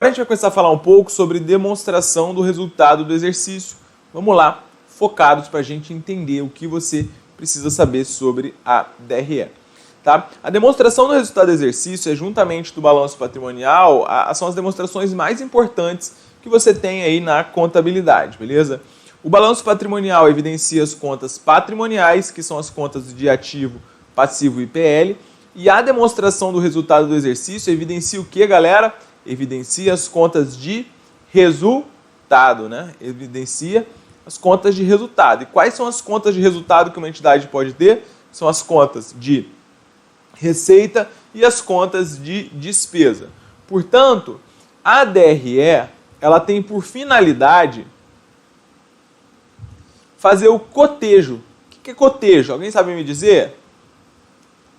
A gente vai começar a falar um pouco sobre demonstração do resultado do exercício. Vamos lá, focados para a gente entender o que você precisa saber sobre a DRE. Tá? A demonstração do resultado do exercício é, juntamente do balanço patrimonial, são as demonstrações mais importantes que você tem aí na contabilidade, beleza? O balanço patrimonial evidencia as contas patrimoniais, que são as contas de ativo, passivo e PL, e a demonstração do resultado do exercício evidencia o que, galera? Evidencia as contas de resultado, né? Evidencia as contas de resultado. E quais são as contas de resultado que uma entidade pode ter? São as contas de receita e as contas de despesa. Portanto, a DRE, ela tem por finalidade fazer o cotejo. O que é cotejo? Alguém sabe me dizer?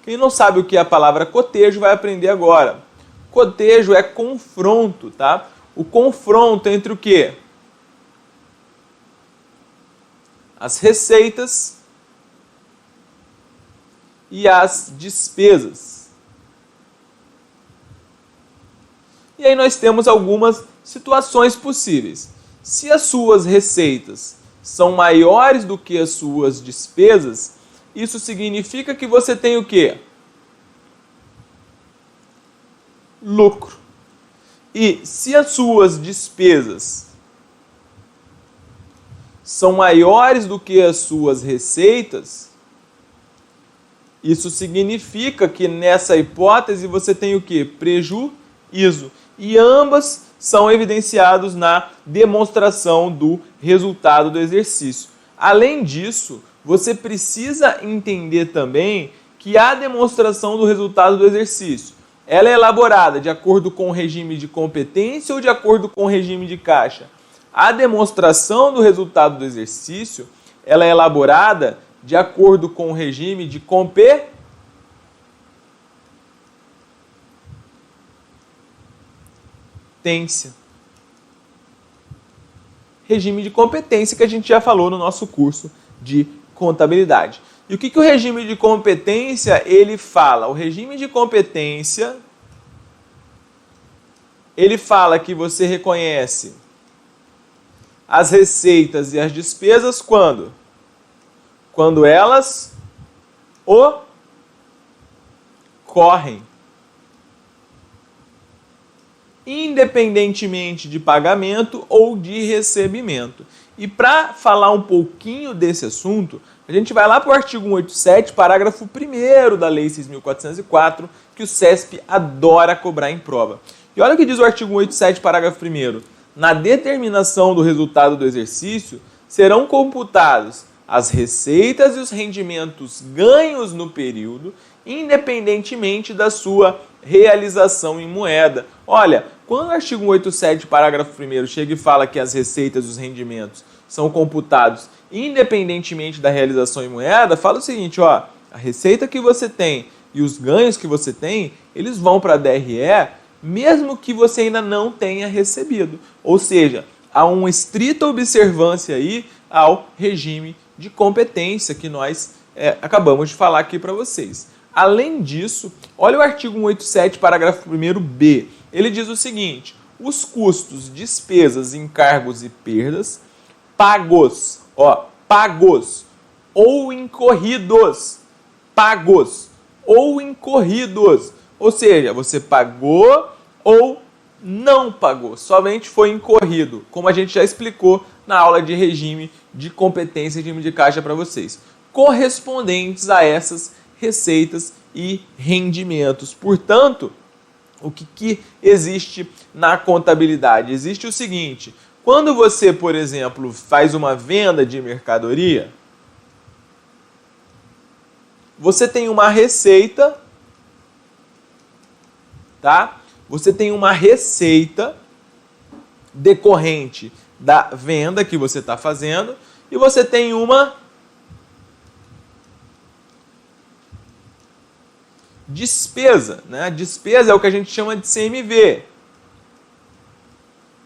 Quem não sabe o que é a palavra cotejo vai aprender agora. Cotejo é confronto, tá? O confronto entre o quê? As receitas e as despesas. E aí nós temos algumas situações possíveis. Se as suas receitas são maiores do que as suas despesas, isso significa que você tem o quê? Lucro. E se as suas despesas são maiores do que as suas receitas, isso significa que nessa hipótese você tem o quê? Prejuízo. E ambas são evidenciados na demonstração do resultado do exercício. Além disso, você precisa entender também que a demonstração do resultado do exercício, ela é elaborada de acordo com o regime de competência ou de acordo com o regime de caixa? A demonstração do resultado do exercício, ela é elaborada de acordo com o regime de competência. Regime de competência que a gente já falou no nosso curso de contabilidade. E o que o regime de competência ele fala? O regime de competência ele fala que você reconhece as receitas e as despesas quando? Quando elas ocorrem. Independentemente de pagamento ou de recebimento. E para falar um pouquinho desse assunto, a gente vai lá para o artigo 187, parágrafo 1º da Lei 6.404, que o CESP adora cobrar em prova. E olha o que diz o artigo 187, parágrafo 1º. Na determinação do resultado do exercício, serão computados as receitas e os rendimentos ganhos no período, independentemente da sua realização em moeda. Olha, quando o artigo 187, parágrafo 1º, chega e fala que as receitas e os rendimentos são computados independentemente da realização em moeda, fala o seguinte, ó, a receita que você tem e os ganhos que você tem, eles vão para a DRE, mesmo que você ainda não tenha recebido. Ou seja, há uma estrita observância aí ao regime de competência que nós acabamos de falar aqui para vocês. Além disso, olha o artigo 187, parágrafo 1º-B. Ele diz o seguinte, os custos, despesas, encargos e perdas pagos ou incorridos, ou seja, você pagou ou não pagou, somente foi incorrido, como a gente já explicou na aula de regime de competência e regime de caixa para vocês, correspondentes a essas receitas e rendimentos. Portanto, o que existe na contabilidade? Existe o seguinte, quando você, por exemplo, faz uma venda de mercadoria, você tem uma receita, tá? Você tem uma receita decorrente da venda que você está fazendo e você tem uma despesa, né? Despesa é o que a gente chama de CMV,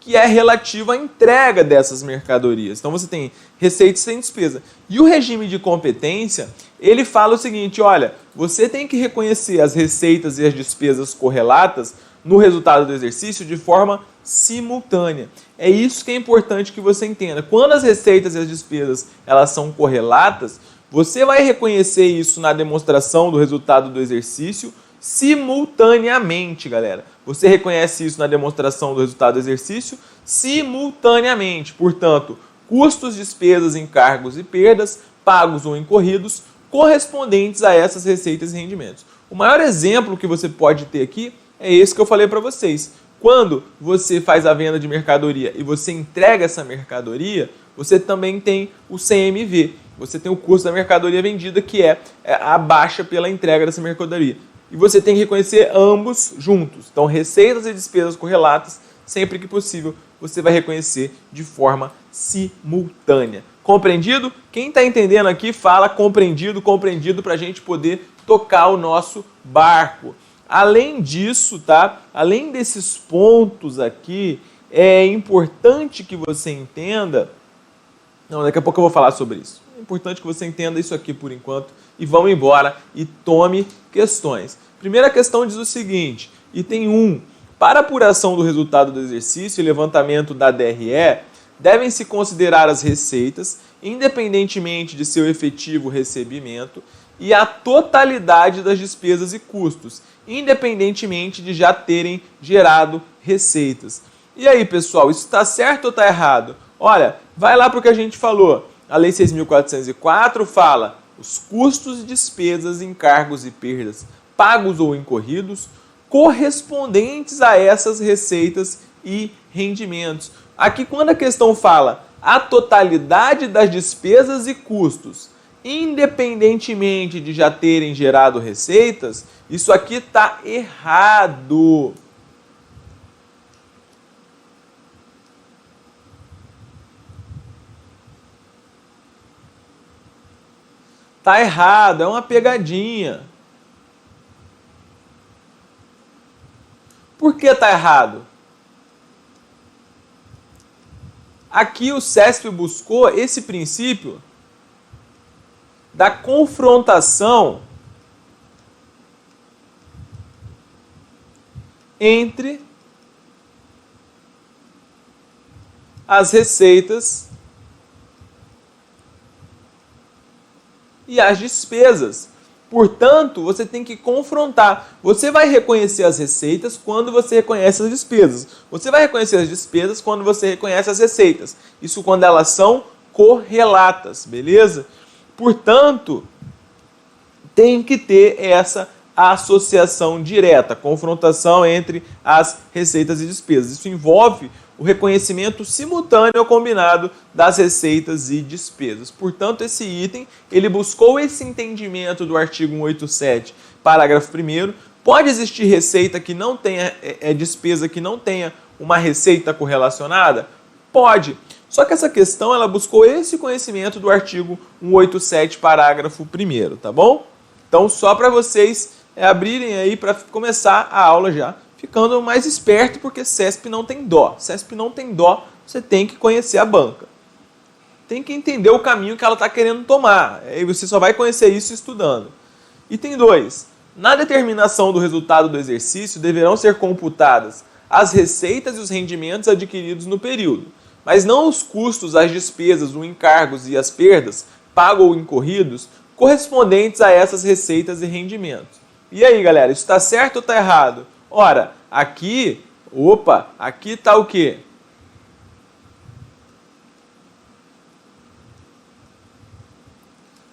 que é relativo à entrega dessas mercadorias. Então você tem receita sem despesa. E o regime de competência, ele fala o seguinte, olha, você tem que reconhecer as receitas e as despesas correlatas no resultado do exercício de forma simultânea. É isso que é importante que você entenda. Quando as receitas e as despesas elas são correlatas, você vai reconhecer isso na demonstração do resultado do exercício simultaneamente, galera. Você reconhece isso na demonstração do resultado do exercício simultaneamente. Portanto, custos, despesas, encargos e perdas, pagos ou incorridos, correspondentes a essas receitas e rendimentos. O maior exemplo que você pode ter aqui é esse que eu falei para vocês. Quando você faz a venda de mercadoria e você entrega essa mercadoria, você também tem o CMV. Você tem o custo da mercadoria vendida, que é a baixa pela entrega dessa mercadoria. E você tem que reconhecer ambos juntos. Então, receitas e despesas correlatas, sempre que possível, você vai reconhecer de forma simultânea. Compreendido? Quem está entendendo aqui, fala compreendido, compreendido, para a gente poder tocar o nosso barco. Além disso, tá? Além desses pontos aqui, é importante que você entenda... Não, daqui a pouco eu vou falar sobre isso. É importante que você entenda isso aqui por enquanto e vamos embora e tome questões. Primeira questão diz o seguinte, item 1. Para apuração do resultado do exercício e levantamento da DRE, devem-se considerar as receitas, independentemente de seu efetivo recebimento, e a totalidade das despesas e custos, independentemente de já terem gerado receitas. E aí, pessoal, isso está certo ou está errado? Olha, vai lá para o que a gente falou. A Lei 6.404 fala os custos, despesas, encargos e perdas pagos ou incorridos correspondentes a essas receitas e rendimentos. Aqui, quando a questão fala a totalidade das despesas e custos, independentemente de já terem gerado receitas, isso aqui está errado. Está errado, é uma pegadinha. Por que está errado? Aqui o CESP buscou esse princípio da confrontação entre as receitas e as despesas. Portanto, você tem que confrontar. Você vai reconhecer as receitas quando você reconhece as despesas. Você vai reconhecer as despesas quando você reconhece as receitas. Isso quando elas são correlatas, beleza? Portanto, tem que ter essa associação direta, confrontação entre as receitas e despesas. Isso envolve o reconhecimento simultâneo ou combinado das receitas e despesas. Portanto, esse item, ele buscou esse entendimento do artigo 187, parágrafo 1º. Pode existir receita que não tenha, despesa que não tenha uma receita correlacionada? Pode. Só que essa questão, ela buscou esse conhecimento do artigo 187, parágrafo 1º, tá bom? Então, só para vocês abrirem aí para começar a aula já, ficando mais esperto, porque CESP não tem dó. CESP não tem dó, você tem que conhecer a banca. Tem que entender o caminho que ela está querendo tomar. E você só vai conhecer isso estudando. Item 2. Na determinação do resultado do exercício, deverão ser computadas as receitas e os rendimentos adquiridos no período, mas não os custos, as despesas, os encargos e as perdas, pagos ou incorridos, correspondentes a essas receitas e rendimentos. E aí, galera, isso está certo ou está errado? Ora, aqui está o quê?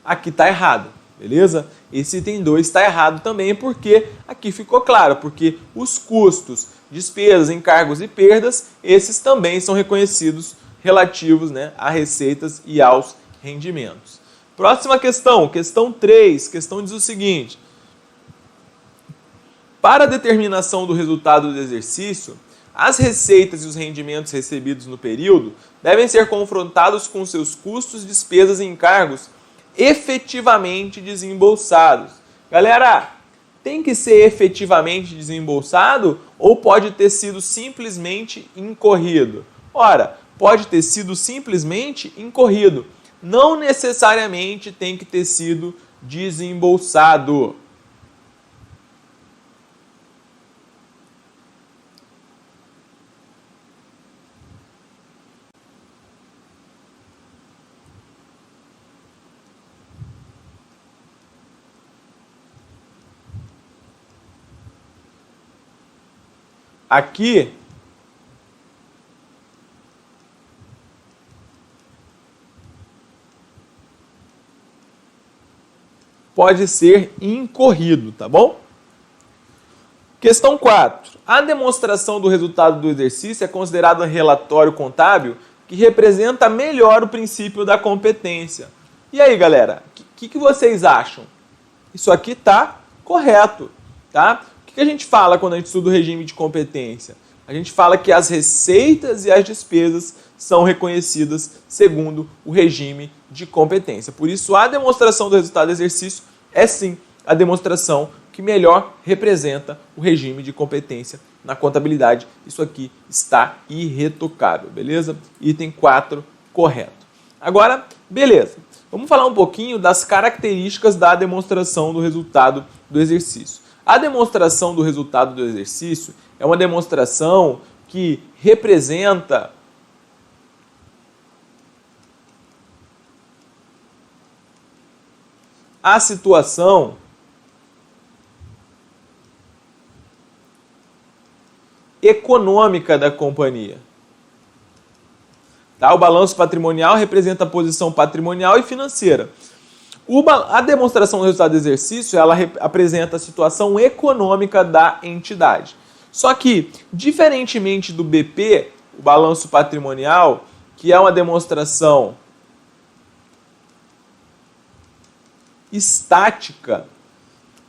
Aqui está errado, beleza? Esse item 2 está errado também, porque aqui ficou claro, porque os custos, despesas, encargos e perdas, esses também são reconhecidos relativos, né, a receitas e aos rendimentos. Próxima questão, questão 3, questão diz o seguinte: para a determinação do resultado do exercício, as receitas e os rendimentos recebidos no período devem ser confrontados com seus custos, despesas e encargos efetivamente desembolsados. Galera, tem que ser efetivamente desembolsado ou pode ter sido simplesmente incorrido? Ora, pode ter sido simplesmente incorrido. Não necessariamente tem que ter sido desembolsado. Aqui, pode ser incorrido, tá bom? Questão 4. A demonstração do resultado do exercício é considerada um relatório contábil que representa melhor o princípio da competência. E aí, galera, o que vocês acham? Isso aqui tá correto, tá? O que a gente fala quando a gente estuda o regime de competência? A gente fala que as receitas e as despesas são reconhecidas segundo o regime de competência. Por isso, a demonstração do resultado do exercício é sim a demonstração que melhor representa o regime de competência na contabilidade. Isso aqui está irretocável, beleza? Item 4, correto. Agora, beleza. Vamos falar um pouquinho das características da demonstração do resultado do exercício. A demonstração do resultado do exercício é uma demonstração que representa a situação econômica da companhia. Tá? O balanço patrimonial representa a posição patrimonial e financeira. A demonstração do resultado do exercício, ela apresenta a situação econômica da entidade. Só que, diferentemente do BP, o balanço patrimonial, que é uma demonstração estática,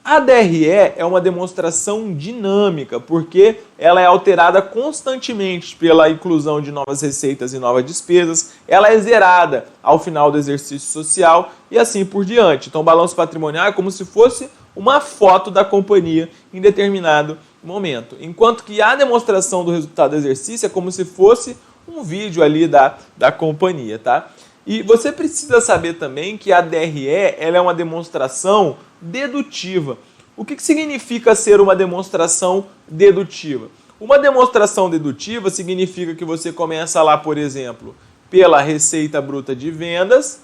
a DRE é uma demonstração dinâmica, porque ela é alterada constantemente pela inclusão de novas receitas e novas despesas, ela é zerada ao final do exercício social e assim por diante. Então o balanço patrimonial é como se fosse uma foto da companhia em determinado momento, enquanto que a demonstração do resultado do exercício é como se fosse um vídeo ali da companhia, tá? E você precisa saber também que a DRE ela é uma demonstração dedutiva. O que significa ser uma demonstração dedutiva? Uma demonstração dedutiva significa que você começa lá, por exemplo, pela receita bruta de vendas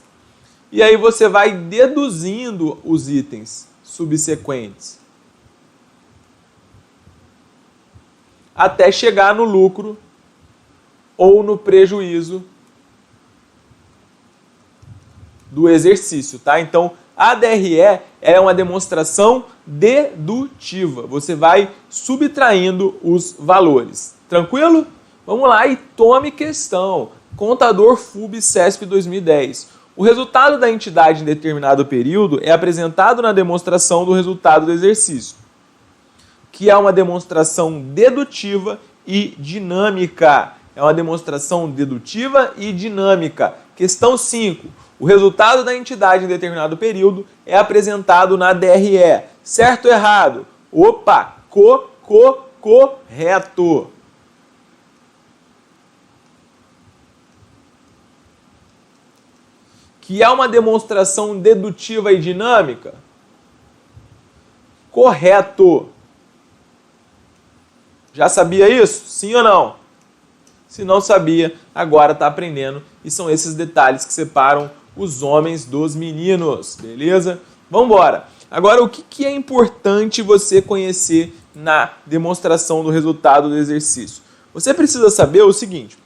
e aí você vai deduzindo os itens subsequentes até chegar no lucro ou no prejuízo do exercício, tá? Então, a DRE é uma demonstração dedutiva. Você vai subtraindo os valores. Tranquilo? Vamos lá e tome questão. Contador FUB CESP 2010. O resultado da entidade em determinado período é apresentado na demonstração do resultado do exercício, que é uma demonstração dedutiva e dinâmica. É uma demonstração dedutiva e dinâmica. Questão 5. O resultado da entidade em determinado período é apresentado na DRE. Certo ou errado? Opa! Correto! Que é uma demonstração dedutiva e dinâmica? Correto! Já sabia isso? Sim ou não? Se não sabia, agora está aprendendo. E são esses detalhes que separam os homens dos meninos, beleza? Vamos embora. Agora, o que é importante você conhecer na demonstração do resultado do exercício? Você precisa saber o seguinte: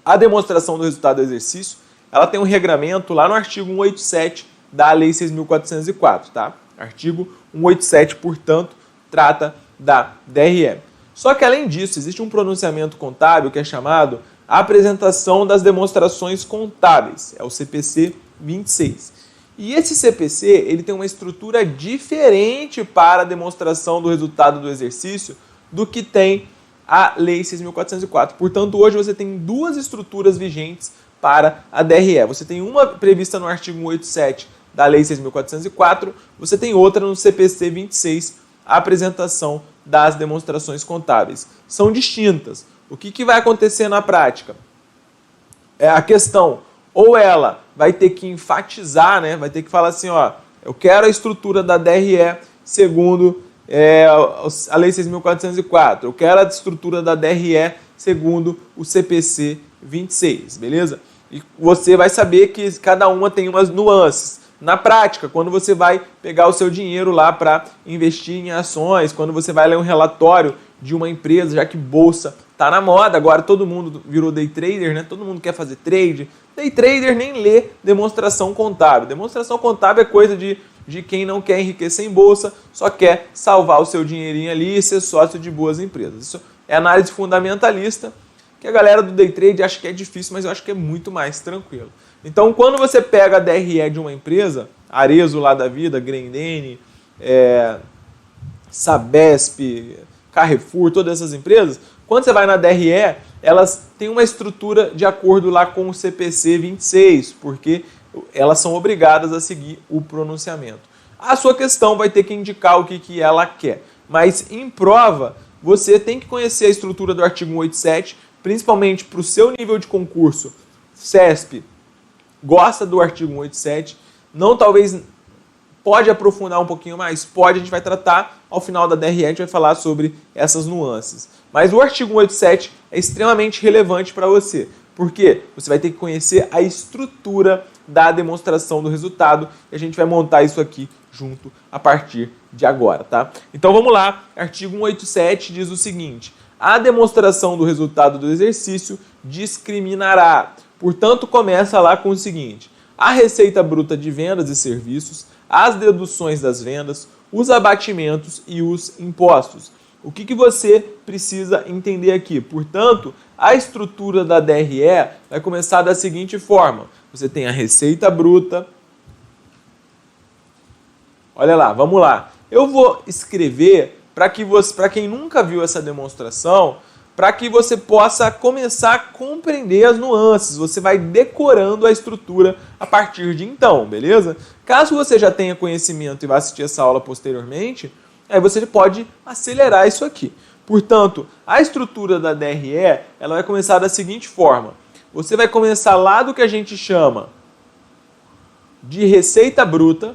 a demonstração do resultado do exercício, ela tem um regramento lá no artigo 187 da Lei 6.404, tá? Artigo 187, portanto, trata da DRE. Só que, além disso, existe um pronunciamento contábil que é chamado Apresentação das Demonstrações Contábeis, é o CPC 26. E esse CPC ele tem uma estrutura diferente para a demonstração do resultado do exercício do que tem a Lei 6.404. Portanto, hoje você tem duas estruturas vigentes para a DRE. Você tem uma prevista no artigo 187 da Lei 6.404, você tem outra no CPC 26, a apresentação das demonstrações contábeis. São distintas. O que vai acontecer na prática? A questão, ou ela vai ter que enfatizar, né, vai ter que falar assim, ó, eu quero a estrutura da DRE segundo a Lei 6.404, eu quero a estrutura da DRE segundo o CPC 26, beleza? E você vai saber que cada uma tem umas nuances. Na prática, quando você vai pegar o seu dinheiro lá para investir em ações, quando você vai ler um relatório de uma empresa, já que bolsa tá na moda, agora todo mundo virou day trader, né? Todo mundo quer fazer trade. Day trader nem lê demonstração contábil. Demonstração contábil é coisa de quem não quer enriquecer em bolsa, só quer salvar o seu dinheirinho ali e ser sócio de boas empresas. Isso é análise fundamentalista, que a galera do day trade acha que é difícil, mas eu acho que é muito mais tranquilo. Então, quando você pega a DRE de uma empresa, Arezzo lá da vida, Grendene, Sabesp, Carrefour, todas essas empresas, quando você vai na DRE, elas têm uma estrutura de acordo lá com o CPC 26, porque elas são obrigadas a seguir o pronunciamento. A sua questão vai ter que indicar o que ela quer, mas em prova, você tem que conhecer a estrutura do artigo 187, principalmente para o seu nível de concurso. CESP gosta do artigo 187, não talvez pode aprofundar um pouquinho mais? Pode, a gente vai tratar ao final da DRE, a gente vai falar sobre essas nuances. Mas o artigo 187 é extremamente relevante para você, porque você vai ter que conhecer a estrutura da demonstração do resultado e a gente vai montar isso aqui junto a partir de agora, tá? Então vamos lá, artigo 187 diz o seguinte: a demonstração do resultado do exercício discriminará. Portanto, começa lá com o seguinte: a receita bruta de vendas e serviços, as deduções das vendas, os abatimentos e os impostos. O que você precisa entender aqui? Portanto, a estrutura da DRE vai começar da seguinte forma: você tem a receita bruta. Olha lá, vamos lá. Eu vou escrever para quem nunca viu essa demonstração, para que você possa começar a compreender as nuances. Você vai decorando a estrutura a partir de então, beleza? Caso você já tenha conhecimento e vá assistir essa aula posteriormente, aí você pode acelerar isso aqui. Portanto, a estrutura da DRE ela vai começar da seguinte forma: você vai começar lá do que a gente chama de receita bruta,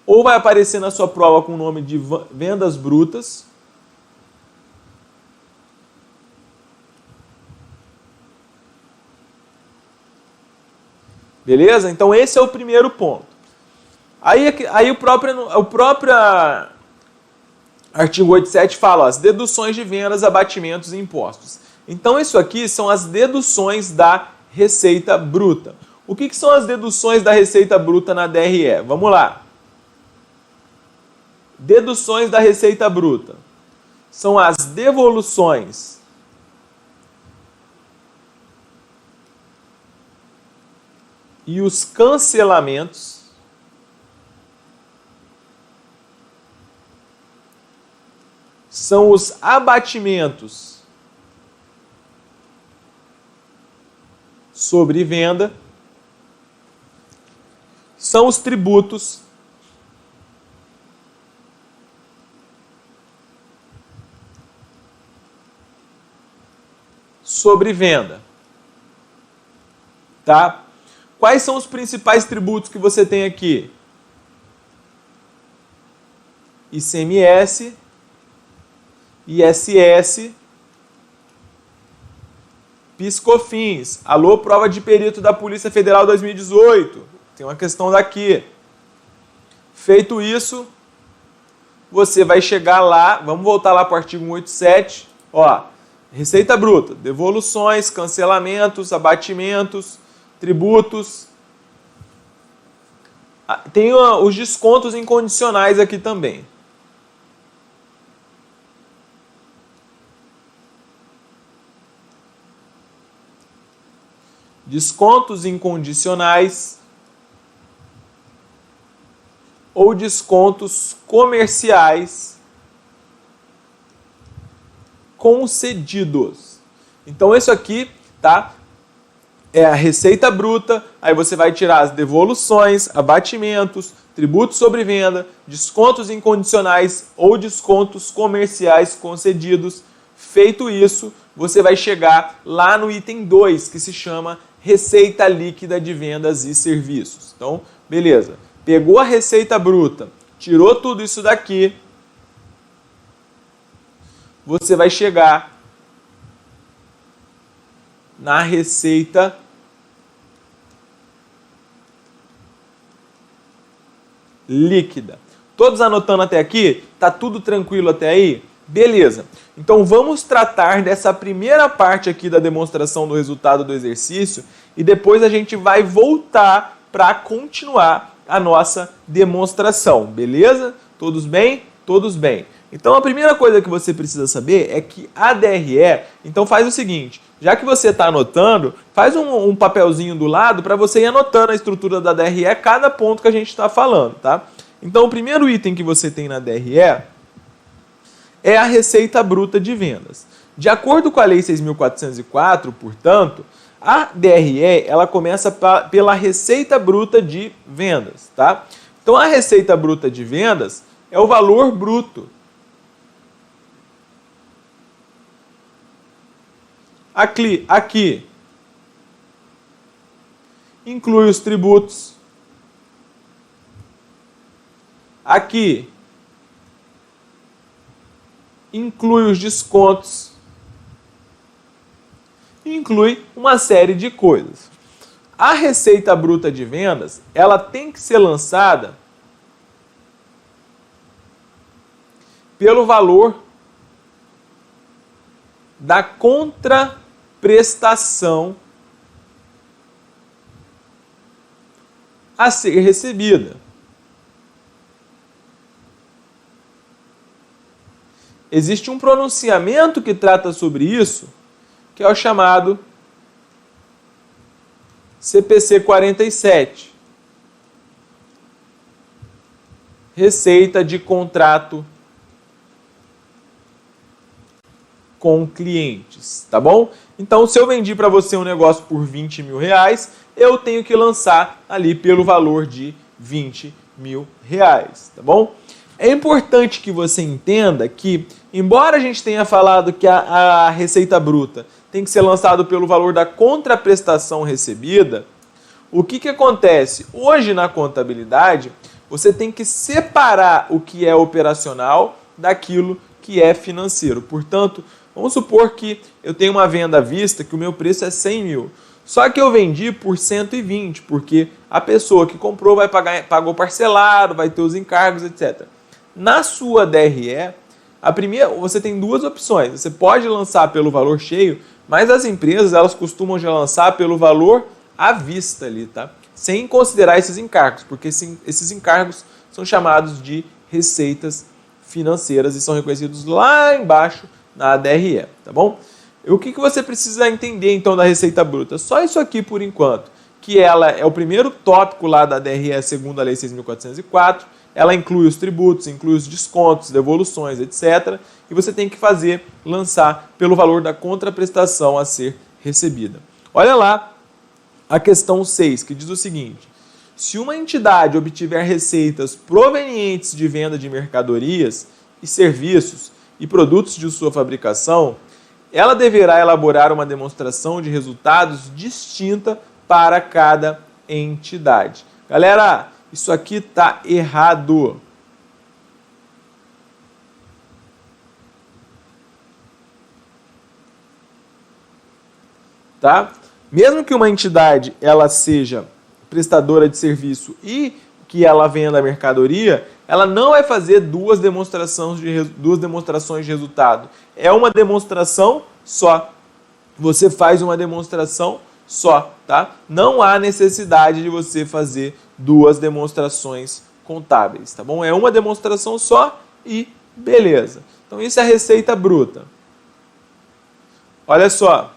ou vai aparecer na sua prova com o nome de vendas brutas. Beleza? Então esse é o primeiro ponto. Aí o próprio artigo 87 fala, ó, as deduções de vendas, abatimentos e impostos. Então isso aqui são as deduções da receita bruta. O que são as deduções da receita bruta na DRE? Vamos lá. Deduções da receita bruta são as devoluções e os cancelamentos são os abatimentos sobre venda, são os tributos sobre venda. Tá? Quais são os principais tributos que você tem aqui? ICMS, ISS, PIS/COFINS. Alô, prova de perito da Polícia Federal 2018. Tem uma questão daqui. Feito isso, você vai chegar lá, vamos voltar lá para o artigo 187, ó, receita bruta, devoluções, cancelamentos, abatimentos, tributos. Tem os descontos incondicionais aqui também. Descontos incondicionais ou descontos comerciais concedidos. Então isso aqui, tá? é a receita bruta, aí você vai tirar as devoluções, abatimentos, tributos sobre venda, descontos incondicionais ou descontos comerciais concedidos. Feito isso, você vai chegar lá no item 2, que se chama receita líquida de vendas e serviços. Então, beleza. Pegou a receita bruta, tirou tudo isso daqui, você vai chegar na receita líquida. Todos anotando até aqui? Tá tudo tranquilo até aí? Beleza. Então vamos tratar dessa primeira parte aqui da demonstração do resultado do exercício e depois a gente vai voltar para continuar a nossa demonstração, beleza? Todos bem? Todos bem. Então a primeira coisa que você precisa saber é que a DRE, então faz o seguinte, já que você está anotando, faz um papelzinho do lado para você ir anotando a estrutura da DRE, cada ponto que a gente está falando, tá? Então o primeiro item que você tem na DRE é a receita bruta de vendas. De acordo com a Lei 6.404, portanto, a DRE ela começa pela receita bruta de vendas, tá? Então a receita bruta de vendas é o valor bruto. Aqui inclui os tributos. Aqui inclui os descontos. Inclui uma série de coisas. A receita bruta de vendas, ela tem que ser lançada pelo valor da contraprestação a ser recebida. Existe um pronunciamento que trata sobre isso, que é o chamado CPC 47. Receita de contrato com clientes, tá bom? Então, se eu vendi para você um negócio por 20 mil reais, eu tenho que lançar ali pelo valor de 20 mil reais, tá bom? É importante que você entenda que, embora a gente tenha falado que a receita bruta tem que ser lançado pelo valor da contraprestação recebida, o que acontece? Hoje na contabilidade, você tem que separar o que é operacional daquilo que é financeiro. Portanto, vamos supor que eu tenho uma venda à vista que o meu preço é 100 mil. Só que eu vendi por 120, porque a pessoa que comprou pagou parcelado, vai ter os encargos, etc. Na sua DRE, você tem duas opções. Você pode lançar pelo valor cheio, mas as empresas elas costumam já lançar pelo valor à vista ali, tá? Sem considerar esses encargos, porque esses encargos são chamados de receitas financeiras e são reconhecidos lá embaixo na DRE, tá bom? O que você precisa entender então da receita bruta? Só isso aqui por enquanto, que ela é o primeiro tópico lá da DRE segundo a Lei 6.404, ela inclui os tributos, inclui os descontos, devoluções, etc. E você tem que lançar pelo valor da contraprestação a ser recebida. Olha lá a questão 6, que diz o seguinte: se uma entidade obtiver receitas provenientes de venda de mercadorias e serviços e produtos de sua fabricação, ela deverá elaborar uma demonstração de resultados distinta para cada entidade. Galera, isso aqui está errado. Tá? Mesmo que uma entidade ela seja prestadora de serviço e que ela venda a mercadoria, ela não vai fazer duas demonstrações de resultado. É uma demonstração só. Você faz uma demonstração só, tá? Não há necessidade de você fazer duas demonstrações contábeis, tá bom? É uma demonstração só e beleza. Então isso é a receita bruta. Olha só.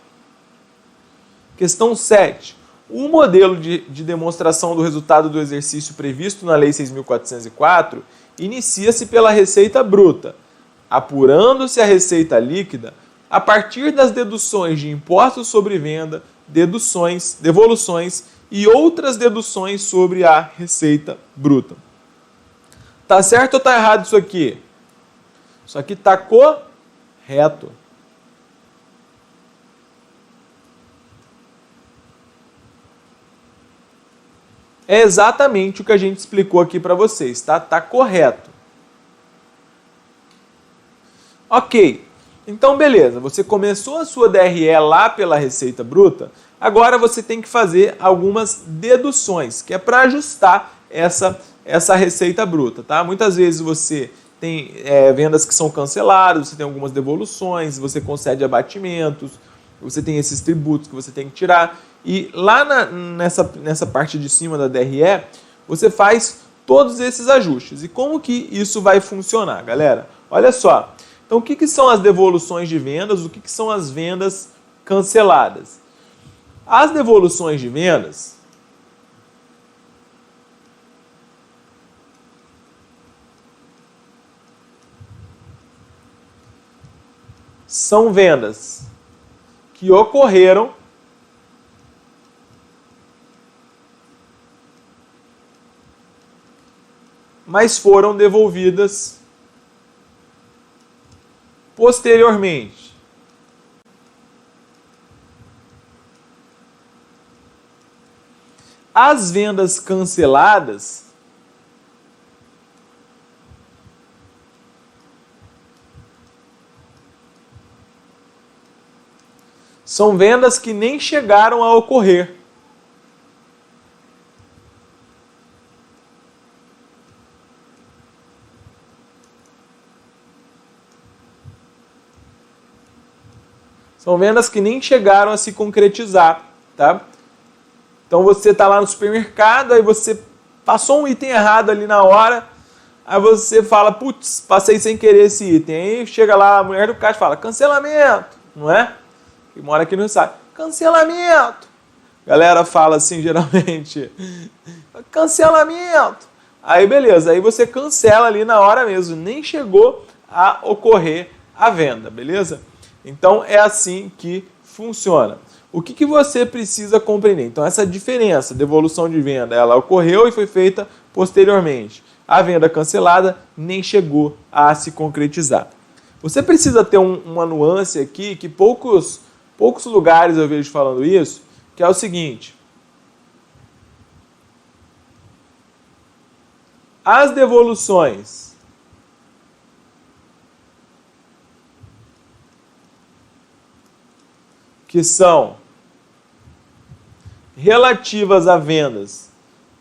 Questão 7. O modelo de demonstração do resultado do exercício previsto na Lei 6.404 inicia-se pela receita bruta, apurando-se a receita líquida a partir das deduções de impostos sobre venda, devoluções e outras deduções sobre a receita bruta. Tá certo ou tá errado isso aqui? Isso aqui tá correto. É exatamente o que a gente explicou aqui para vocês, tá? Tá correto. Ok. Então, beleza. Você começou a sua DRE lá pela Receita Bruta, agora você tem que fazer algumas deduções, que é para ajustar essa Receita Bruta, tá? Muitas vezes você tem vendas que são canceladas, você tem algumas devoluções, você concede abatimentos, você tem esses tributos que você tem que tirar. E lá nessa parte de cima da DRE, você faz todos esses ajustes. E como que isso vai funcionar, galera? Olha só. Então, o que são as devoluções de vendas? O que são as vendas canceladas? As devoluções de vendas são vendas que ocorreram mas foram devolvidas posteriormente. As vendas canceladas são vendas que nem chegaram a ocorrer. São vendas que nem chegaram a se concretizar, tá? Então você está lá no supermercado, aí você passou um item errado ali na hora, aí você fala, putz, passei sem querer esse item. Aí chega lá a mulher do caixa e fala, cancelamento, não é? Que mora aqui no estado. Cancelamento! A galera fala assim, geralmente, cancelamento! Aí beleza, aí você cancela ali na hora mesmo, nem chegou a ocorrer a venda, beleza? Então é assim que funciona. O que você precisa compreender? Então essa diferença, devolução de venda, ela ocorreu e foi feita posteriormente. A venda cancelada nem chegou a se concretizar. Você precisa ter uma nuance aqui, que poucos lugares eu vejo falando isso, que é o seguinte. As devoluções que são relativas a vendas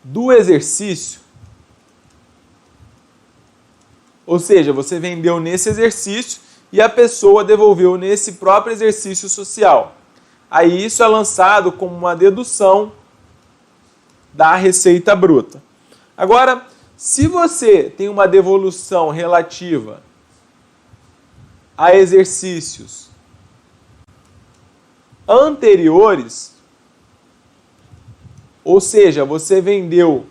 do exercício, ou seja, você vendeu nesse exercício e a pessoa devolveu nesse próprio exercício social. Aí isso é lançado como uma dedução da receita bruta. Agora, se você tem uma devolução relativa a exercícios anteriores, ou seja, você vendeu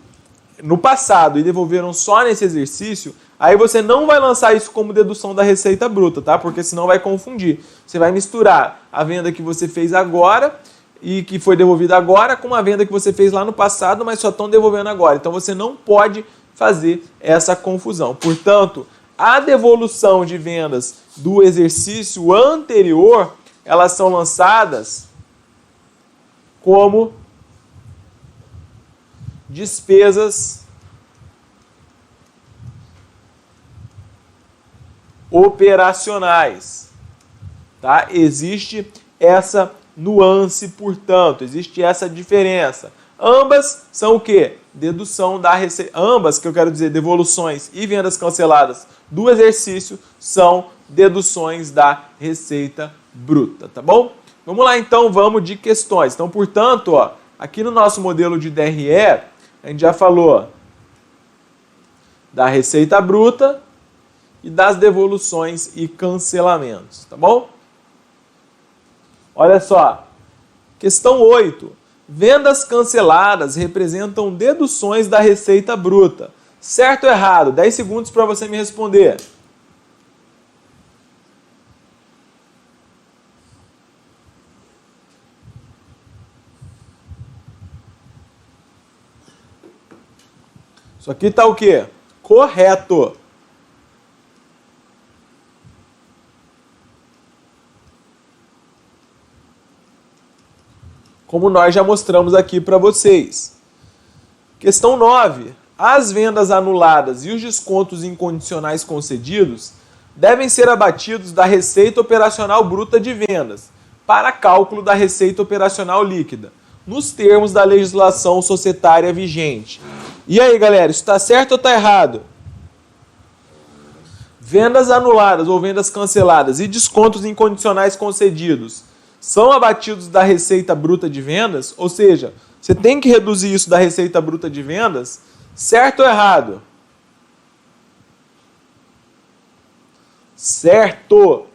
no passado e devolveram só nesse exercício, aí você não vai lançar isso como dedução da receita bruta, tá? Porque senão vai confundir. Você vai misturar a venda que você fez agora e que foi devolvida agora com uma venda que você fez lá no passado, mas só estão devolvendo agora. Então você não pode fazer essa confusão. Portanto, a devolução de vendas do exercício anterior, elas são lançadas como despesas operacionais, tá? Existe essa nuance, portanto, existe essa diferença. Ambas são o quê? Dedução da receita. Ambas, que eu quero dizer, devoluções e vendas canceladas do exercício, são deduções da receita bruta, tá bom? Vamos lá então, vamos de questões. Então, portanto, ó, aqui no nosso modelo de DRE, a gente já falou da receita bruta e das devoluções e cancelamentos, tá bom? Olha só, questão 8. Vendas canceladas representam deduções da receita bruta. Certo ou errado? 10 segundos para você me responder. Isso aqui está o quê? Correto. Como nós já mostramos aqui para vocês. Questão 9. As vendas anuladas e os descontos incondicionais concedidos devem ser abatidos da receita operacional bruta de vendas para cálculo da receita operacional líquida, nos termos da legislação societária vigente. E aí, galera, isso está certo ou está errado? Vendas anuladas ou vendas canceladas e descontos incondicionais concedidos são abatidos da receita bruta de vendas, ou seja, você tem que reduzir isso da receita bruta de vendas, certo ou errado? Certo!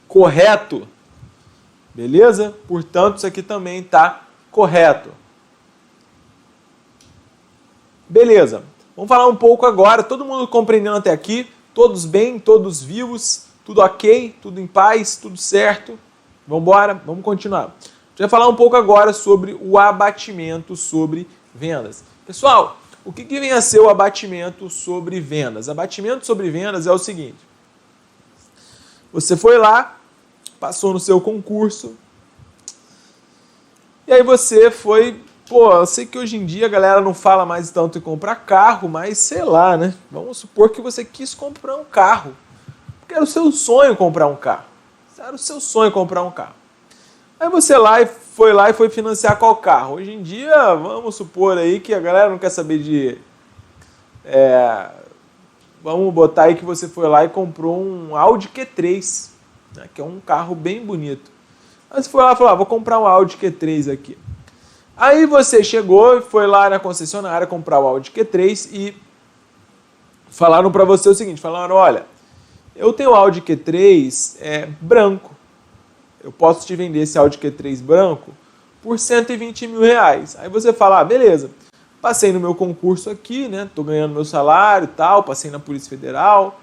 Correto? Beleza? Portanto, isso aqui também está correto. Beleza, vamos falar um pouco agora, todo mundo compreendendo até aqui, todos bem, todos vivos, tudo ok, tudo em paz, tudo certo. Vamos embora, vamos continuar. A gente vai falar um pouco agora sobre o abatimento sobre vendas. Pessoal, o que vem a ser o abatimento sobre vendas? Abatimento sobre vendas é o seguinte, você foi lá, passou no seu concurso, e aí você foi... Pô, eu sei que hoje em dia a galera não fala mais tanto em comprar carro, mas sei lá, né? Vamos supor que você quis comprar um carro. Porque era o seu sonho comprar um carro. Era o seu sonho comprar um carro. Aí você foi lá e foi financiar qual carro? Hoje em dia, vamos supor aí que a galera não quer saber de... vamos botar aí que você foi lá e comprou um Audi Q3, né, que é um carro bem bonito. Aí você foi lá e falou, vou comprar um Audi Q3 aqui. Aí você chegou e foi lá na concessionária comprar o Audi Q3 e falaram para você o seguinte, falaram, olha, eu tenho o Audi Q3 branco, eu posso te vender esse Audi Q3 branco por R$120 mil. Aí você fala, beleza, passei no meu concurso aqui, né, tô ganhando meu salário e tal, passei na Polícia Federal,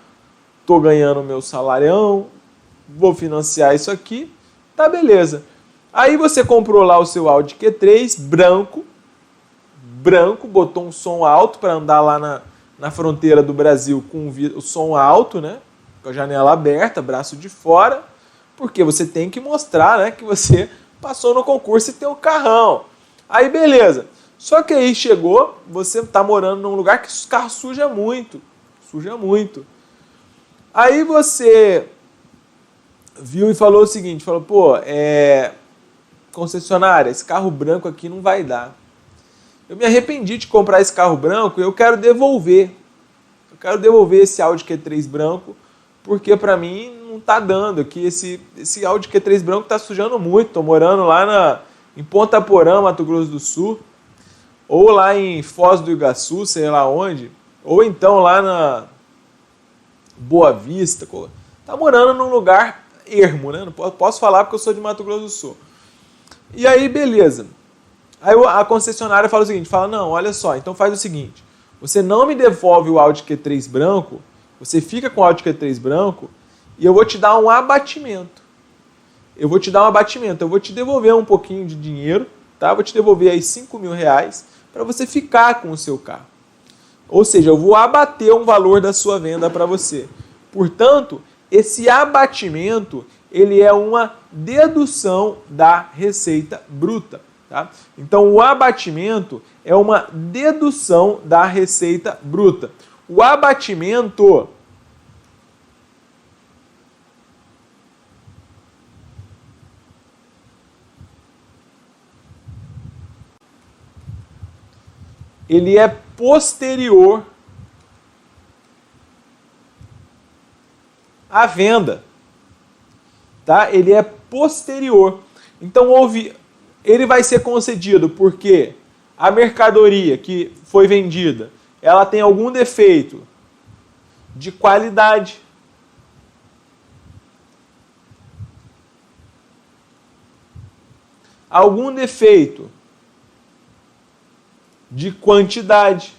tô ganhando meu salarião, vou financiar isso aqui, tá beleza. Aí você comprou lá o seu Audi Q3 branco, botou um som alto para andar lá na fronteira do Brasil com o som alto, né? Com a janela aberta, braço de fora, porque você tem que mostrar, né, que você passou no concurso e tem um carrão. Aí beleza. Só que aí chegou, você está morando num lugar que os carros suja muito. Aí você viu e falou o seguinte, falou, pô, concessionária, esse carro branco aqui não vai dar. Eu me arrependi de comprar esse carro branco e eu quero devolver. Eu quero devolver esse Audi Q3 branco, porque para mim não tá dando aqui. Esse Audi Q3 branco tá sujando muito. Tô morando lá em Ponta Porã, Mato Grosso do Sul, ou lá em Foz do Iguaçu, sei lá onde, ou então lá na Boa Vista. Tá morando num lugar ermo, né? Não posso falar porque eu sou de Mato Grosso do Sul. E aí, beleza. Aí a concessionária fala o seguinte, fala, não, olha só, então faz o seguinte, você não me devolve o Audi Q3 branco, você fica com o Audi Q3 branco e eu vou te dar um abatimento. Eu vou te devolver um pouquinho de dinheiro, tá? Vou te devolver aí R$5 mil para você ficar com o seu carro. Ou seja, eu vou abater um valor da sua venda para você. Portanto, esse abatimento, ele é uma dedução da receita bruta. Tá? Então, o abatimento é uma dedução da receita bruta. O abatimento ele é posterior à venda. Tá? Ele é posterior. Então, ele vai ser concedido porque a mercadoria que foi vendida, ela tem algum defeito de qualidade, algum defeito de quantidade,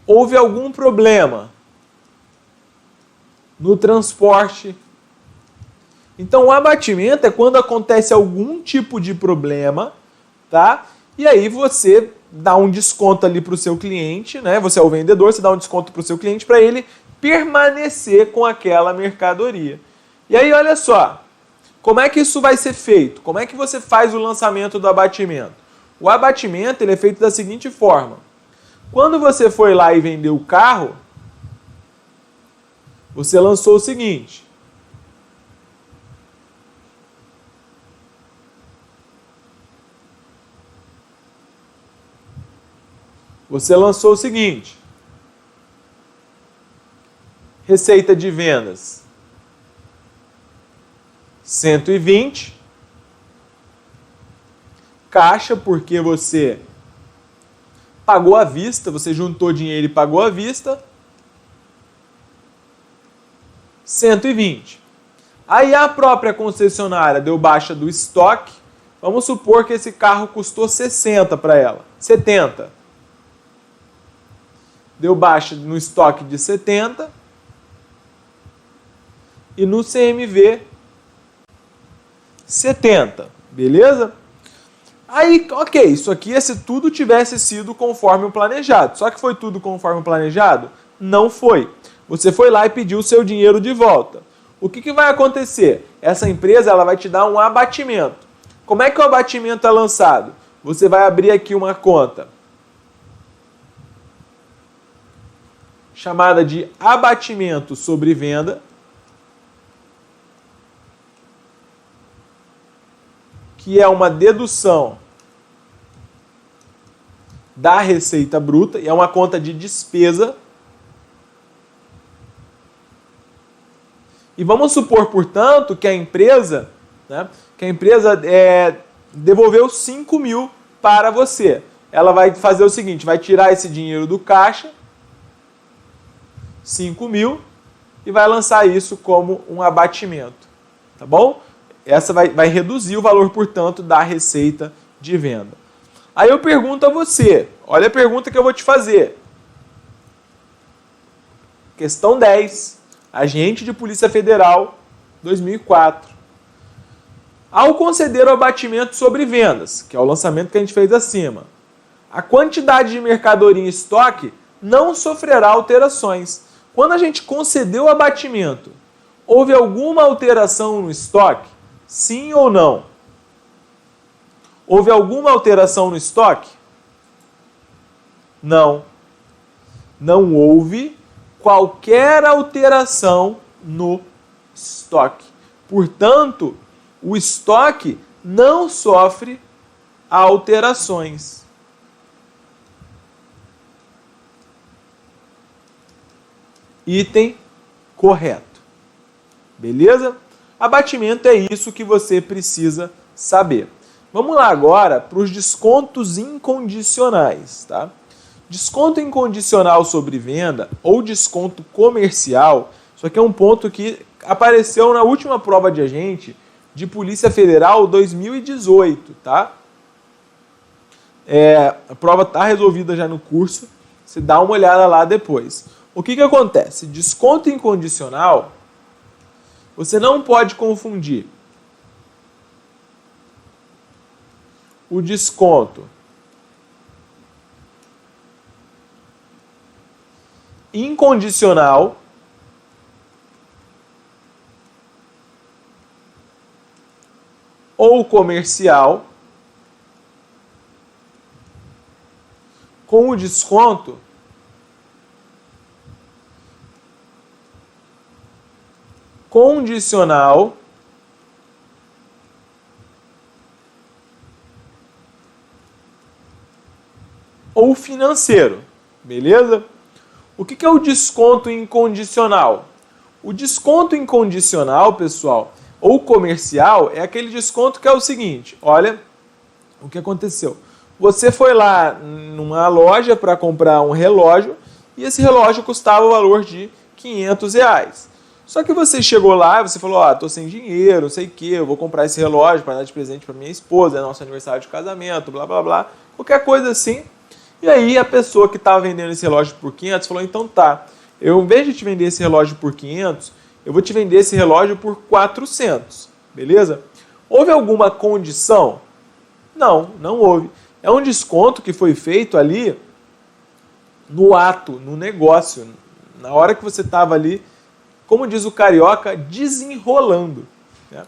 houve algum problema no transporte. Então, o abatimento é quando acontece algum tipo de problema, tá? E aí você dá um desconto ali para o seu cliente, né? Você é o vendedor, você dá um desconto para o seu cliente para ele permanecer com aquela mercadoria. E aí, olha só, como é que isso vai ser feito? Como é que você faz o lançamento do abatimento? O abatimento ele é feito da seguinte forma. Quando você foi lá e vendeu o carro, você lançou o seguinte. Você lançou o seguinte. Receita de vendas 120. Caixa, porque você pagou à vista, você juntou dinheiro e pagou à vista, 120. Aí a própria concessionária deu baixa do estoque. Vamos supor que esse carro custou 60 para ela, 70. Deu baixa no estoque de 70 e no CMV 70, beleza? Aí, ok, isso aqui é se tudo tivesse sido conforme o planejado. Só que foi tudo conforme o planejado? Não foi. Você foi lá e pediu o seu dinheiro de volta. O que vai acontecer? Essa empresa ela vai te dar um abatimento. Como é que o abatimento é lançado? Você vai abrir aqui uma conta chamada de abatimento sobre venda, que é uma dedução da receita bruta, e é uma conta de despesa. E vamos supor, portanto, que a empresa, devolveu 5 mil para você. Ela vai fazer o seguinte, vai tirar esse dinheiro do caixa, 5 mil, e vai lançar isso como um abatimento, tá bom? Essa vai reduzir o valor, portanto, da receita de venda. Aí eu pergunto a você, olha a pergunta que eu vou te fazer. Questão 10, agente de Polícia Federal, 2004. Ao conceder o abatimento sobre vendas, que é o lançamento que a gente fez acima, a quantidade de mercadoria em estoque não sofrerá alterações. Quando a gente concedeu o abatimento, houve alguma alteração no estoque? Sim ou não? Houve alguma alteração no estoque? Não. Não houve qualquer alteração no estoque. Portanto, o estoque não sofre alterações. Item correto. Beleza? Abatimento é isso que você precisa saber. Vamos lá agora para os descontos incondicionais, tá? Desconto incondicional sobre venda ou desconto comercial, isso aqui é um ponto que apareceu na última prova de agente de Polícia Federal 2018, tá? A prova está resolvida já no curso, você dá uma olhada lá depois. O que acontece? Desconto incondicional, você não pode confundir o desconto incondicional ou comercial com o desconto condicional ou financeiro, beleza? O que é o desconto incondicional? O desconto incondicional, pessoal, ou comercial, é aquele desconto que é o seguinte, olha o que aconteceu. Você foi lá numa loja para comprar um relógio e esse relógio custava o valor de R$500. Só que você chegou lá e você falou, tô sem dinheiro, não sei o que, eu vou comprar esse relógio para dar de presente para minha esposa, é nosso aniversário de casamento, blá blá blá, qualquer coisa assim. E aí a pessoa que estava vendendo esse relógio por 500 falou, então tá, eu, em vez de te vender esse relógio por 500, eu vou te vender esse relógio por 400, beleza? Houve alguma condição? Não, não houve. É um desconto que foi feito ali no ato, no negócio, na hora que você estava ali, como diz o carioca, desenrolando. Né?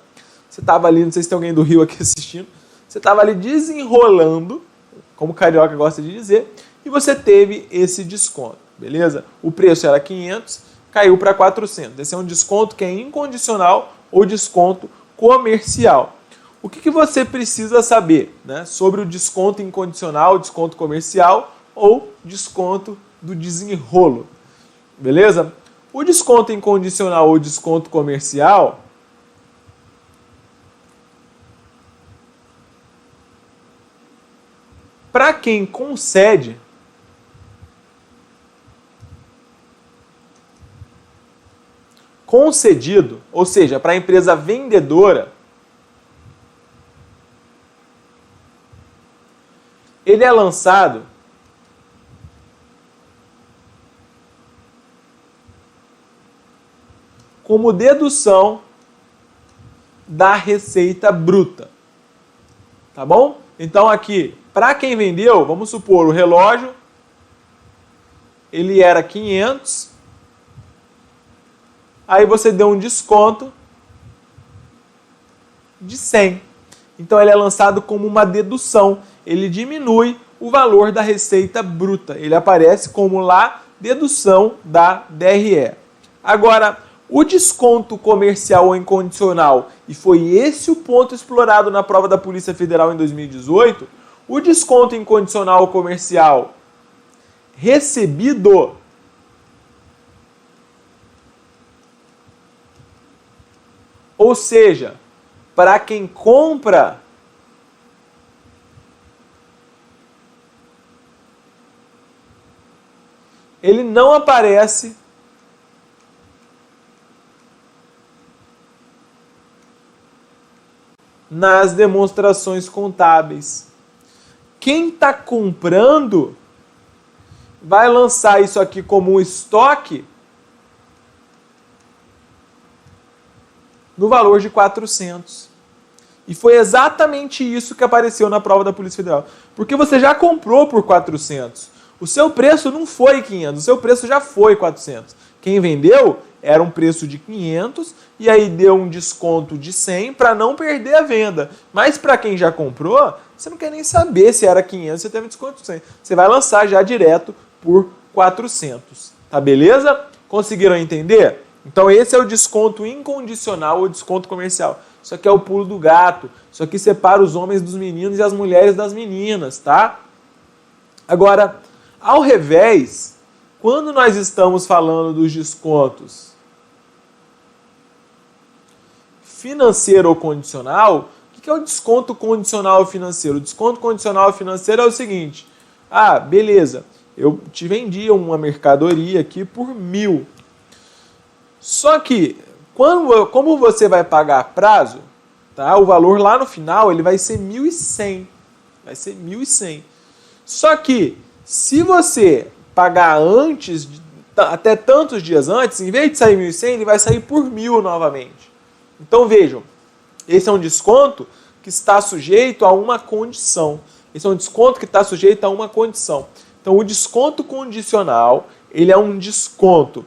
Você estava ali, não sei se tem alguém do Rio aqui assistindo, você estava ali desenrolando, como o carioca gosta de dizer, e você teve esse desconto, beleza? O preço era 500, caiu para 400. Esse é um desconto que é incondicional ou desconto comercial. O que você precisa saber, né, sobre o desconto incondicional, desconto comercial ou desconto do desenrolo, beleza? O desconto incondicional ou desconto comercial para quem concede, concedido, ou seja, para a empresa vendedora, ele é lançado como dedução da receita bruta. Tá bom? Então aqui, para quem vendeu, vamos supor, o relógio, ele era 500, aí você deu um desconto de 100. Então ele é lançado como uma dedução, ele diminui o valor da receita bruta, ele aparece como lá dedução da DRE. Agora, o desconto comercial ou incondicional, e foi esse o ponto explorado na prova da Polícia Federal em 2018, o desconto incondicional ou comercial recebido ou seja, para quem compra, ele não aparece nas demonstrações contábeis. Quem está comprando vai lançar isso aqui como um estoque no valor de 400. E foi exatamente isso que apareceu na prova da Polícia Federal. Porque você já comprou por 400. O seu preço não foi 500, o seu preço já foi 400. Quem vendeu era um preço de 500 e aí deu um desconto de 100 para não perder a venda. Mas para quem já comprou, você não quer nem saber se era 500, você teve desconto de 100. Você vai lançar já direto por 400. Tá beleza? Conseguiram entender? Então esse é o desconto incondicional ou desconto comercial. Isso aqui é o pulo do gato. Isso aqui separa os homens dos meninos e as mulheres das meninas, tá? Agora, ao revés, quando nós estamos falando dos descontos financeiro ou condicional, o que é o desconto condicional financeiro? O desconto condicional financeiro é o seguinte: ah, beleza, eu te vendi uma mercadoria aqui por 1.000. Só que, como você vai pagar a prazo, tá, o valor lá no final ele vai ser 1.100. Vai ser 1.100. Só que, se você pagar antes, até tantos dias antes, em vez de sair 1.100, ele vai sair por 1.000 novamente. Então vejam, esse é um desconto que está sujeito a uma condição. Esse é um desconto que está sujeito a uma condição. Então o desconto condicional, ele é um desconto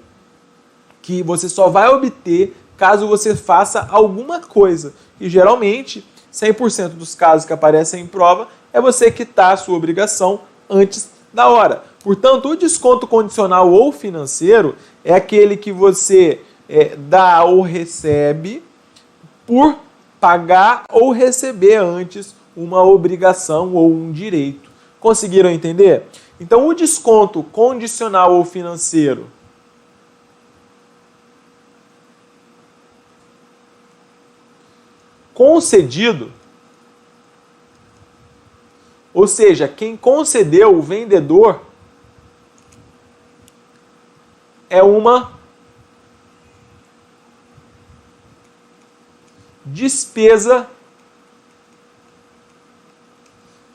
que você só vai obter caso você faça alguma coisa. E geralmente, 100% dos casos que aparecem em prova, é você quitar a sua obrigação antes da hora. Portanto, o desconto condicional ou financeiro é aquele que você dá ou recebe por pagar ou receber antes uma obrigação ou um direito. Conseguiram entender? Então, o desconto condicional ou financeiro concedido, ou seja, quem concedeu, o vendedor, é uma despesa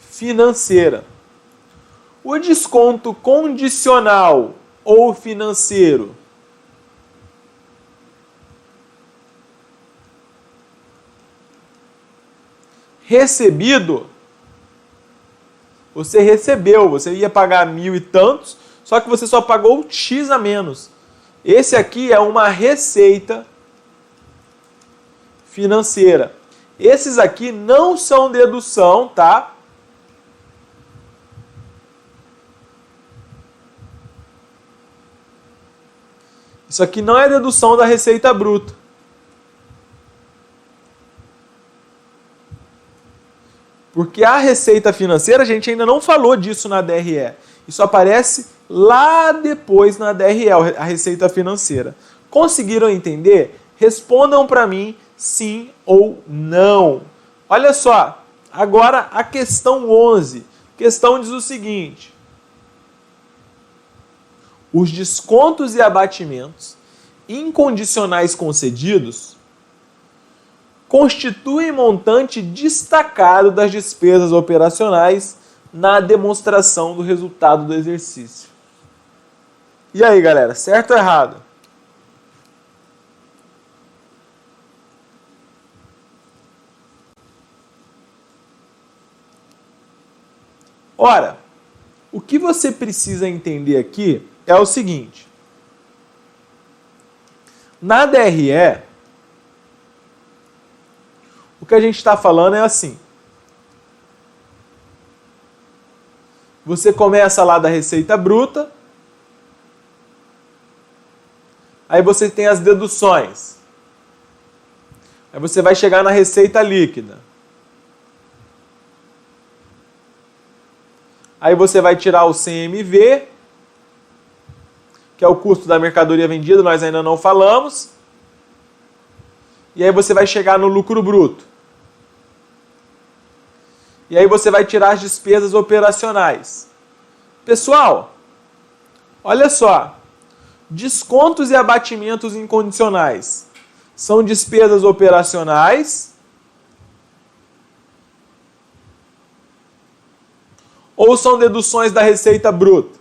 financeira. O desconto condicional ou financeiro? Recebido? Você recebeu, você ia pagar 1.000 e tantos, só que você só pagou X a menos. Esse aqui é uma receita financeira. Esses aqui não são dedução, tá? Isso aqui não é dedução da receita bruta. Porque a receita financeira, a gente ainda não falou disso na DRE. Isso aparece lá depois na DRE, a receita financeira. Conseguiram entender? Respondam para mim sim ou não. Olha só, agora a questão 11. A questão diz o seguinte: os descontos e abatimentos incondicionais concedidos constituem montante destacado das despesas operacionais na demonstração do resultado do exercício. E aí, galera, certo ou errado? Ora, o que você precisa entender aqui é o seguinte: na DRE, o que a gente está falando é assim. Você começa lá da receita bruta, aí você tem as deduções. Aí você vai chegar na receita líquida. Aí você vai tirar o CMV, que é o custo da mercadoria vendida, nós ainda não falamos. E aí você vai chegar no lucro bruto. E aí você vai tirar as despesas operacionais. Pessoal, olha só. Descontos e abatimentos incondicionais são despesas operacionais ou são deduções da receita bruta?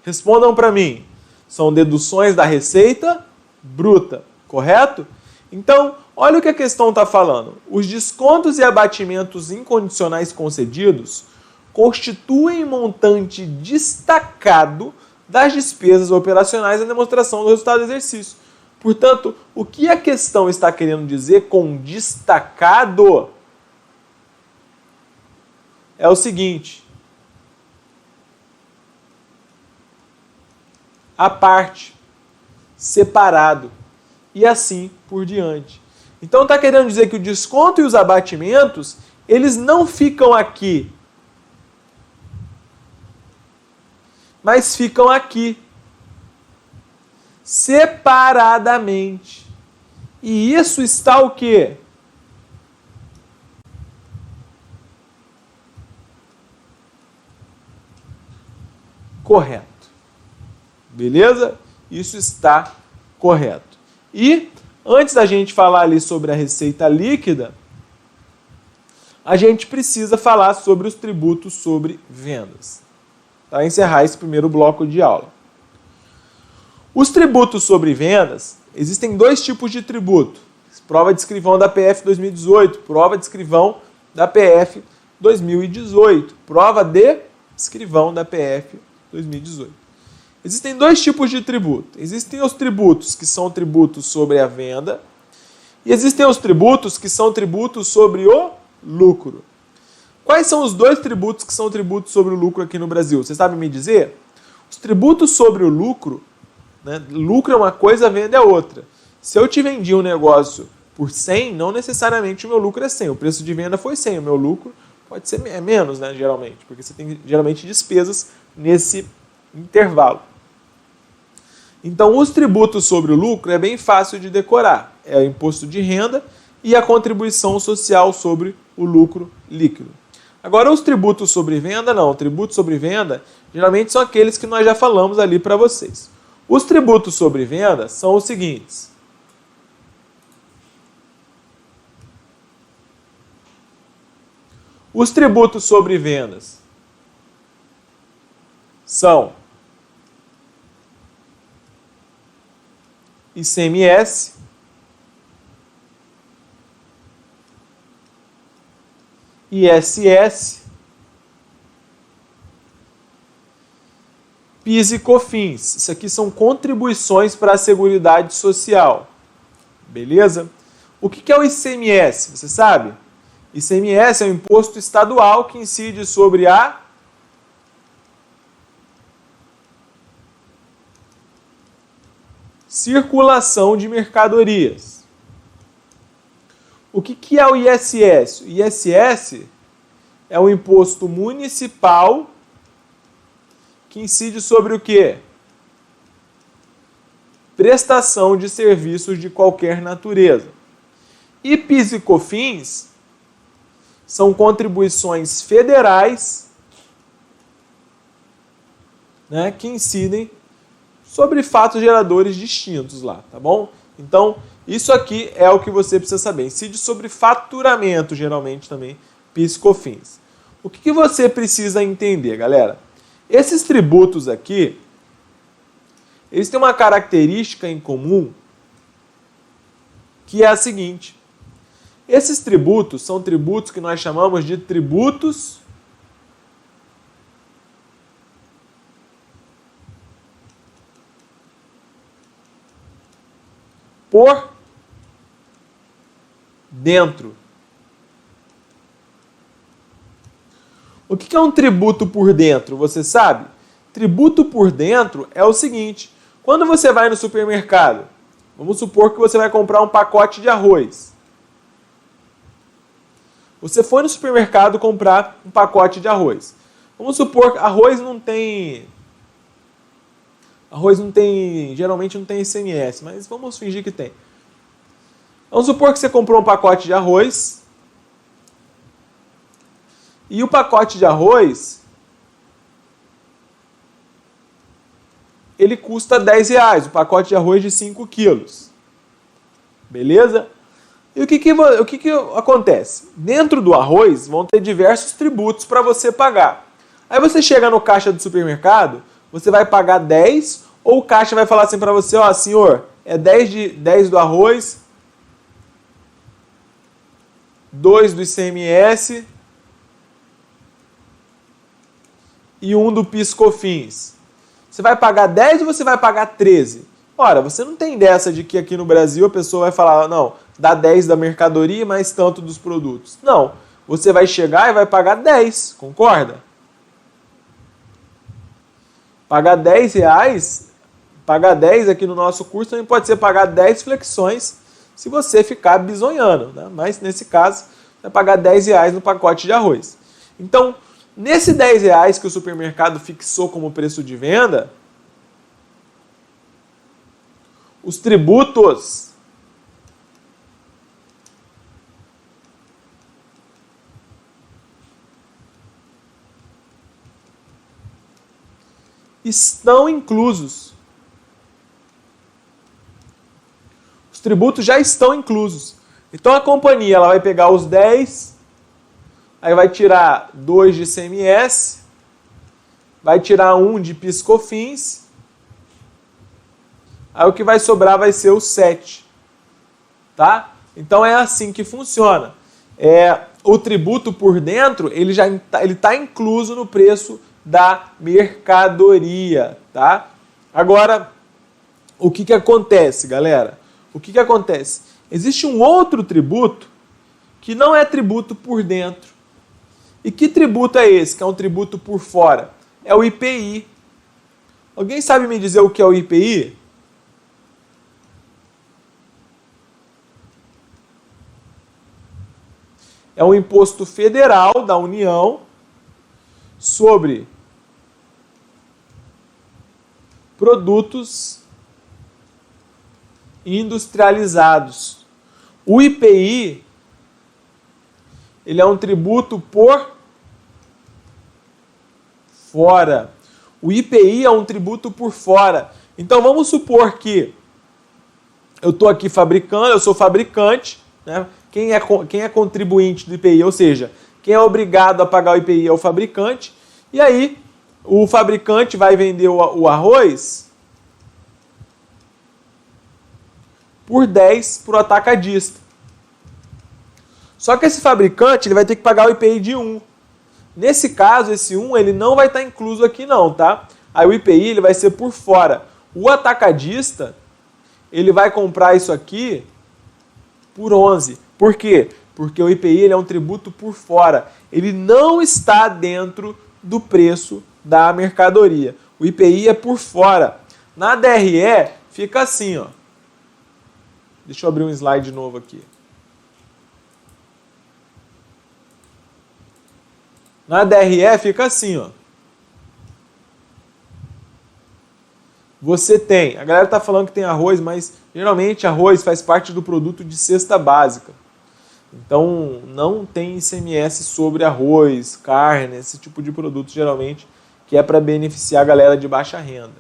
Respondam para mim. São deduções da receita bruta, correto? Então, olha o que a questão está falando. Os descontos e abatimentos incondicionais concedidos constituem montante destacado das despesas operacionais na demonstração do resultado do exercício. Portanto, o que a questão está querendo dizer com destacado é o seguinte: à parte, separado e assim por diante. Então está querendo dizer que o desconto e os abatimentos, eles não ficam aqui, mas ficam aqui, separadamente. E isso está o quê? Correto. Beleza? Isso está correto. E, antes da gente falar ali sobre a receita líquida, a gente precisa falar sobre os tributos sobre vendas. Para encerrar esse primeiro bloco de aula. Os tributos sobre vendas, existem dois tipos de tributo. Prova de escrivão da PF 2018, prova de escrivão da PF 2018, prova de escrivão da PF 2018. Existem dois tipos de tributo. Existem os tributos que são tributos sobre a venda e existem os tributos que são tributos sobre o lucro. Quais são os dois tributos que são tributos sobre o lucro aqui no Brasil? Você sabe me dizer? Os tributos sobre o lucro, né? Lucro é uma coisa, venda é outra. Se eu te vendi um negócio por 100, não necessariamente o meu lucro é 100. O preço de venda foi 100. O meu lucro pode ser menos, né, geralmente, porque você tem geralmente despesas nesse intervalo. Então, os tributos sobre o lucro é bem fácil de decorar. É o imposto de renda e a contribuição social sobre o lucro líquido. Agora, os tributos sobre venda, não. Tributos sobre venda, geralmente são aqueles que nós já falamos ali para vocês. Os tributos sobre venda são os seguintes. Os tributos sobre vendas são ICMS, ISS, PIS e COFINS. Isso aqui são contribuições para a Seguridade Social. Beleza? O que é o ICMS? Você sabe? ICMS é um imposto estadual que incide sobre a circulação de mercadorias. O que é o ISS? O ISS é um imposto municipal que incide sobre o quê? Prestação de serviços de qualquer natureza. E PIS e COFINS são contribuições federais, né, que incidem sobre fatos geradores distintos lá, tá bom? Então, isso aqui é o que você precisa saber. Incide sobre faturamento, geralmente também, PIS e COFINS. O que você precisa entender, galera? Esses tributos aqui, eles têm uma característica em comum, que é a seguinte. Esses tributos são tributos que nós chamamos de tributos por dentro. O que é um tributo por dentro? Você sabe? Tributo por dentro é o seguinte. Quando você vai no supermercado, vamos supor que você vai comprar um pacote de arroz. Você foi no supermercado comprar um pacote de arroz. Vamos supor que arroz não tem, geralmente não tem ICMS, mas vamos fingir que tem. Vamos supor que você comprou um pacote de arroz e o pacote de arroz ele custa R$10, o pacote de arroz de 5 quilos. Beleza? E o que acontece? Dentro do arroz vão ter diversos tributos para você pagar. Aí você chega no caixa do supermercado, você vai pagar 10, ou o caixa vai falar assim para você, ó, senhor, é 10 do arroz, 2 do ICMS e 1 do PIS/COFINS. Você vai pagar 10 ou você vai pagar 13? Ora, você não tem dessa de que aqui no Brasil a pessoa vai falar, não, dá 10 da mercadoria, mais tanto dos produtos. Não, você vai chegar e vai pagar 10, concorda? Pagar R$10, pagar 10 aqui no nosso curso também pode ser pagar 10 flexões se você ficar bisonhando, né? Mas nesse caso, vai pagar R$10 no pacote de arroz. Então, nesse R$10 que o supermercado fixou como preço de venda, os tributos estão inclusos. Os tributos já estão inclusos. Então a companhia ela vai pegar os 10, aí vai tirar 2 de ICMS, vai tirar 1 de PIS/COFINS, aí o que vai sobrar vai ser o 7. Tá? Então é assim que funciona. O tributo por dentro, ele está incluso no preço da mercadoria, tá? Agora, o que acontece, galera? O que acontece? Existe um outro tributo que não é tributo por dentro. E que tributo é esse? Que é um tributo por fora? É o IPI. Alguém sabe me dizer o que é o IPI? É um imposto federal da União sobre produtos industrializados. O IPI, ele é um tributo por fora. O IPI é um tributo por fora. Então vamos supor que eu estou aqui fabricando, eu sou fabricante, né? Quem é contribuinte do IPI, ou seja, quem é obrigado a pagar o IPI é o fabricante, e aí o fabricante vai vender o arroz por 10 para o atacadista. Só que esse fabricante ele vai ter que pagar o IPI de 1. Nesse caso, esse 1 ele não vai estar incluso aqui não, tá? Aí o IPI ele vai ser por fora. O atacadista ele vai comprar isso aqui por 11. Por quê? Porque o IPI ele é um tributo por fora. Ele não está dentro do preço da mercadoria. O IPI é por fora. Na DRE fica assim, ó. Deixa eu abrir um slide novo aqui. Na DRE fica assim, ó. Você tem, a galera tá falando que tem arroz, mas geralmente arroz faz parte do produto de cesta básica. Então não tem ICMS sobre arroz, carne, esse tipo de produto geralmente, que é para beneficiar a galera de baixa renda.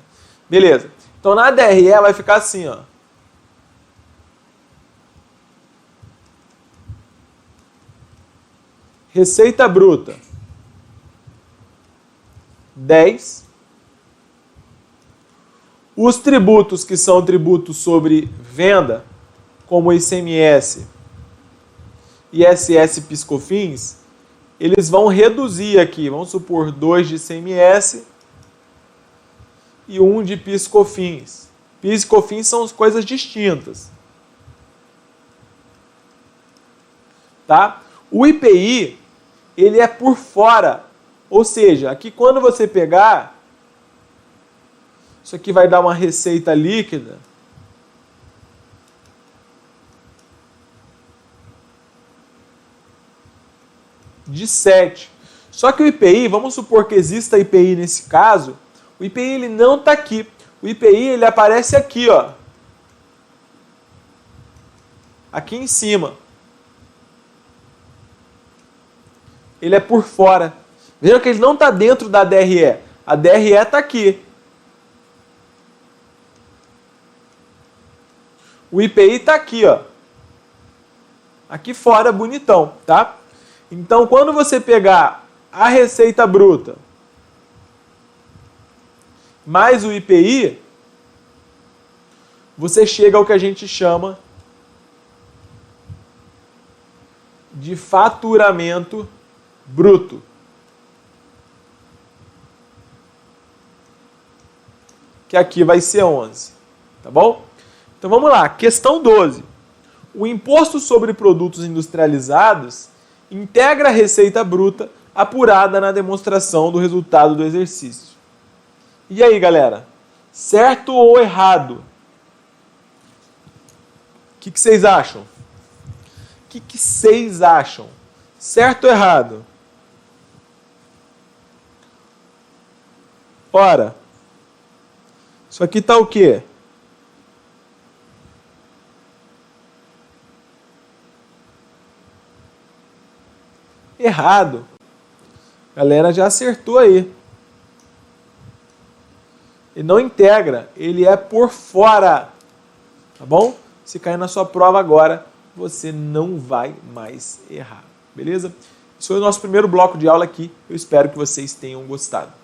Beleza. Então na DRE vai ficar assim, ó. Receita bruta 10. Os tributos que são tributos sobre venda, como ICMS, ISS, PIS/COFINS, eles vão reduzir aqui, vamos supor 2 de ICMS e 1 de PIS/COFINS. PIS e COFINS são coisas distintas. Tá? O IPI, ele é por fora, ou seja, aqui quando você pegar, isso aqui vai dar uma receita líquida de 7. Só que o IPI, vamos supor que exista IPI nesse caso, o IPI ele não está aqui. O IPI ele aparece aqui, ó. Aqui em cima. Ele é por fora. Vejam que ele não está dentro da DRE. A DRE está aqui. O IPI está aqui, ó. Aqui fora, bonitão, tá? Então, quando você pegar a receita bruta mais o IPI, você chega ao que a gente chama de faturamento bruto. Que aqui vai ser 11, tá bom? Então vamos lá, questão 12. O imposto sobre produtos industrializados integra a receita bruta apurada na demonstração do resultado do exercício. E aí, galera? Certo ou errado? O que vocês acham? O que vocês acham? Certo ou errado? Ora, isso aqui tá o quê? Errado. A galera já acertou aí. Ele não integra, ele é por fora. Tá bom? Se cair na sua prova agora, você não vai mais errar. Beleza? Esse foi o nosso primeiro bloco de aula aqui. Eu espero que vocês tenham gostado.